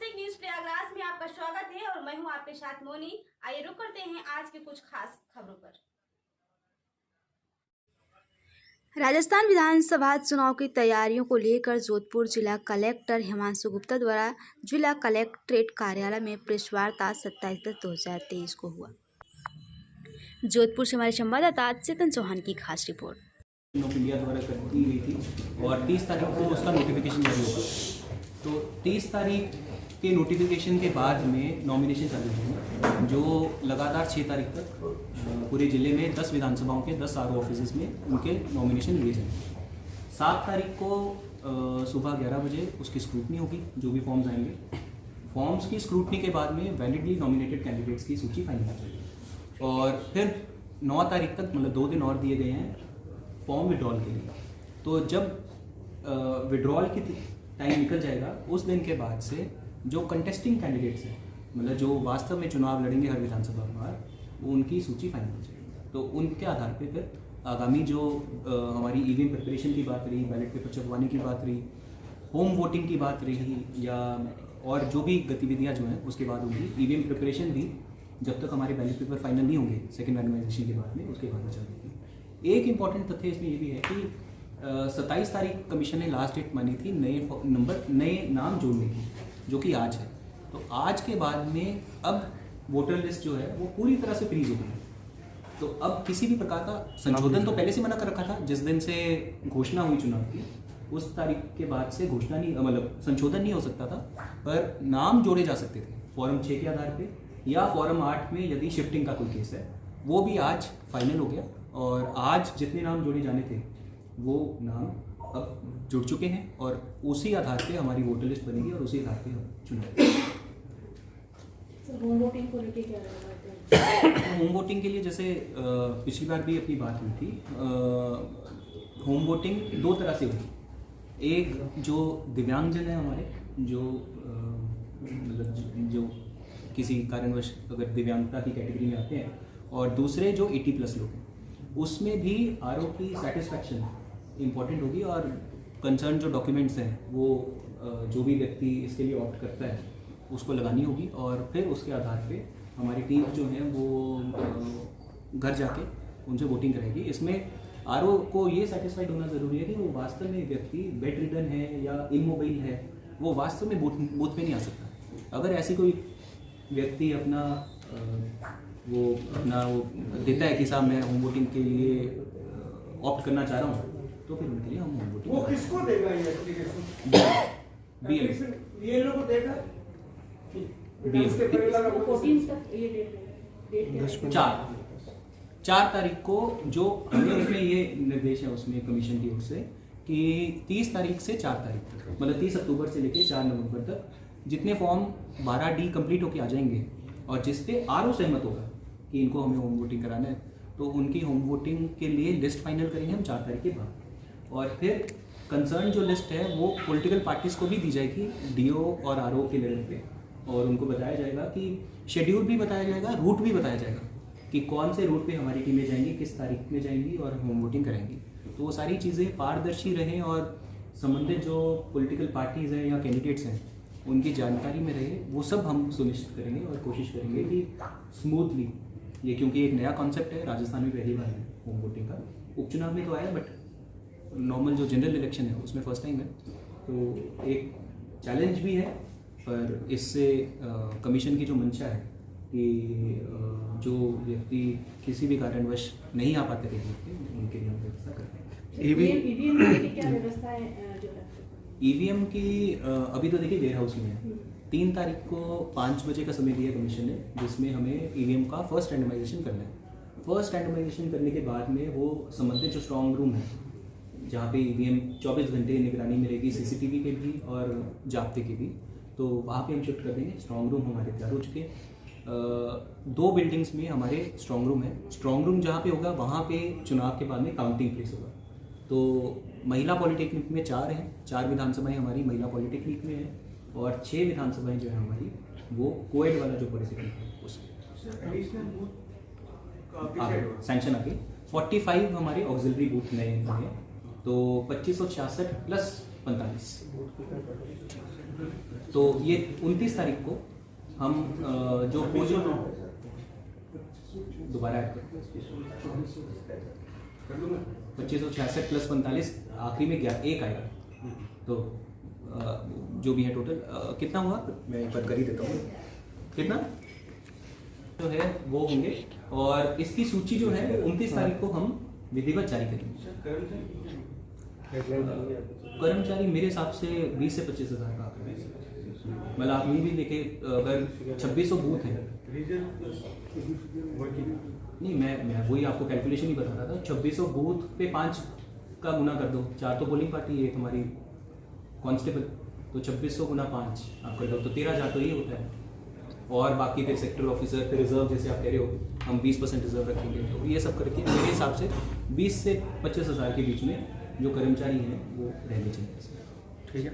स्वस्तिक news Prayagraj में आपका स्वागत है और मैं हूं आपके साथ मोनी। आइए रुक करते हैं आज के कुछ खास खबरों पर। राजस्थान विधानसभा चुनाव की तैयारियों को लेकर जोधपुर जिला कलेक्टर हिमांशु गुप्ता द्वारा जिला कलेक्ट्रेट कार्यालय में प्रेस वार्ता 27/10/2023 को हुआ। जोधपुर से हमारे संवाददाता चेतन चौहान की खास रिपोर्ट। ऑफ इंडिया द्वारा कर दी गई थी और 30 तारीख को उसका नोटिफिकेशन जारी होगा। तो 30 तारीख के नोटिफिकेशन के बाद में नॉमिनेशन चालू होंगे, जो लगातार 6 तारीख तक पूरे ज़िले में 10 विधानसभाओं के 10 आरओ ऑफिस में उनके नॉमिनेशन लिए जाएंगे। 7 तारीख को सुबह 11 बजे उसकी स्क्रूटनी होगी, जो भी फॉर्म्स आएंगे। फॉर्म्स की स्क्रूटनी के बाद में वैलिडली नॉमिनेटेड कैंडिडेट्स की सूची फाइनल हो जाएगी और फिर 9 तारीख तक मतलब 2 दिन और दिए गए हैं फॉर्म विड्रॉल के लिए। तो जब विड्रॉल की टाइम निकल जाएगा, उस दिन के बाद से जो कंटेस्टिंग कैंडिडेट्स हैं, मतलब जो वास्तव में चुनाव लड़ेंगे हर विधानसभा में, उनकी सूची फाइनल हो जाएगी। तो उनके आधार पे फिर आगामी जो हमारी ईवीएम प्रिपरेशन की बात रही, बैलेट पेपर छपवाने की बात रही, होम वोटिंग की बात रही, या और जो भी गतिविधियाँ जो हैं उसके बाद होंगी। ईवीएम प्रिपरेशन भी जब तक हमारे बैलेट पेपर फाइनल नहीं होंगे सेकेंड रैंडमाइजेशन के बाद में, उसके बाद में चल देगी। एक इम्पॉर्टेंट तथ्य इसमें ये भी है कि 27 तारीख कमीशन ने लास्ट डेट मानी थी नए नाम जोड़ने की, जो कि आज है। तो आज के बाद में अब वोटर लिस्ट जो है वो पूरी तरह से फ्रीज हो गई है। तो अब किसी भी प्रकार का संशोधन तो पहले से मना कर रखा था। जिस दिन से घोषणा हुई चुनाव की, उस तारीख के बाद से घोषणा नहीं, मतलब संशोधन नहीं हो सकता था, पर नाम जोड़े जा सकते थे फॉर्म 6 के आधार पे, या फॉर्म 8 में यदि शिफ्टिंग का कोई केस है। वो भी आज फाइनल हो गया और आज जितने नाम जोड़े जाने थे वो नाम अब जुड़ चुके हैं और उसी आधार पे हमारी वोटर लिस्ट बनेगी और उसी आधार पे हम चुनाव। होम वोटिंग को लेके क्या रहेगा? होम वोटिंग के लिए जैसे पिछली बार भी अपनी बात हुई थी, होम वोटिंग 2 तरह से होगी। एक जो दिव्यांगजन है हमारे, जो मतलब जो किसी कारणवश अगर दिव्यांगता की कैटेगरी में आते हैं, और दूसरे जो 80+ लोग हैं, उसमें भी आरओ की सेटिस्फैक्शन इम्पॉर्टेंट होगी और कंसर्न जो डॉक्यूमेंट्स हैं वो जो भी व्यक्ति इसके लिए ऑप्ट करता है उसको लगानी होगी। और फिर उसके आधार पे हमारी टीम जो है वो घर जाके उनसे वोटिंग करेगी। इसमें आरओ को ये सेटिस्फाइड होना ज़रूरी है कि वो वास्तव में व्यक्ति बेड रिडन है या इमोबाइल है, वो वास्तव में बूथ पे नहीं आ सकता। अगर ऐसी कोई व्यक्ति अपना वो देता है कि साहब मैं होम वोटिंग के लिए ऑप्ट करना चाह रहा हूँ, तो फिर उनके लिए हम होम वोटिंग। वो किसको देगा ये एप्लीकेशन? ये लोगों को देगा? चार तारीख को जो उसमें ये निर्देश है उसमें कमीशन की ओर से कि 30 तारीख से 4 तारीख तक, मतलब 30 अक्टूबर से लेकर 4 नवंबर तक जितने फॉर्म 12D कंप्लीट होके आ जाएंगे और जिस पे आरओ सहमत होगा कि इनको हमें होम वोटिंग कराना है, तो उनकी होम वोटिंग के लिए लिस्ट फाइनल करेंगे हम 4 तारीख के बाद। और फिर कंसर्न जो लिस्ट है वो पॉलिटिकल पार्टीज़ को भी दी जाएगी डीओ और आरओ के लेवल पे, और उनको बताया जाएगा कि शेड्यूल भी बताया जाएगा, रूट भी बताया जाएगा कि कौन से रूट पे हमारी टीमें जाएंगी, किस तारीख में जाएंगी और होम वोटिंग कराएंगी। तो वो सारी चीज़ें पारदर्शी रहें और संबंधित जो पॉलिटिकल पार्टीज़ हैं या कैंडिडेट्स हैं उनकी जानकारी में रहे, वो सब हम सुनिश्चित करेंगे और कोशिश करेंगे कि स्मूथली ये, क्योंकि एक नया कॉन्सेप्ट है, राजस्थान में पहली बार है होम वोटिंग का। उपचुनाव में तो आया, बट नॉर्मल जो जनरल इलेक्शन है उसमें फर्स्ट टाइम है, तो एक चैलेंज भी है। पर इससे कमीशन की जो मंशा है कि जो व्यक्ति किसी भी कारणवश नहीं आ पाते थे उनके लिए हम व्यवस्था करते हैं। ईवीएम की क्या व्यवस्था है? ईवीएम की अभी तो देखिए वेयर हाउस में है। 3 तारीख को 5 बजे का समय दिया कमीशन ने, जिसमें हमें ईवीएम का फर्स्ट रैंडमाइजेशन करना है। फर्स्ट रैंडमाइजेशन करने के बाद में वो संबंधित जो स्ट्रॉन्ग रूम है जहाँ पे ईवीएम 24 घंटे निगरानी में रहेगी, सीसीटीवी के भी और जाब्ते के भी, तो वहाँ पे हम शिफ्ट कर देंगे। स्ट्रॉन्ग रूम हमारे तैयार हो चुके हैं। 2 बिल्डिंग्स में हमारे स्ट्रॉन्ग रूम है। स्ट्रॉन्ग रूम जहाँ पे होगा वहाँ पे चुनाव के बाद में काउंटिंग प्लेस होगा। तो महिला पॉलिटेक्निक में 4 हैं, 4 विधानसभाएं हमारी महिला पॉलिटेक्निक में हैं और 6 विधानसभाएं जो है हमारी वो कोएड वाला जो पॉलिटेक्निक है उसमें सैंक्शन आगे 45 हमारे ऑक्सिलरी बूथ नए हैं। तो 2566 प्लस 45। तो ये 29 तारीख को हम जो दोबारा ऐड करो 2566 प्लस 45 आखिरी में एक आएगा। तो जो भी है टोटल कितना हुआ मैं एक बार कर ही देता हूँ, कितना जो है वो होंगे। और इसकी सूची जो है 29 तारीख को हम विधिवत जारी करेंगे। कर्मचारी मेरे हिसाब से 20 से 25 हज़ार का आंकड़ा है। मतलब आप ये भी देखे अगर 2600 बूथ हैं, नहीं मैं वही आपको कैलकुलेशन ही बता रहा था। 2600 बूथ पे 5 का गुना कर दो, 4 तो पोलिंग पार्टी है हमारी कांस्टेबल, तो 2600 गुना 5 आप कर दो तो 13,000 तो ये होता है। और बाकी फिर सेक्टर ऑफिसर फिर रिजर्व जैसे आप कह रहे हो हम 20% रिजर्व रखेंगे। तो ये सब करके मेरे हिसाब से 20 से 25 हज़ार के बीच में जो कर्मचारी हैं वो रहने चाहिए। ठीक है।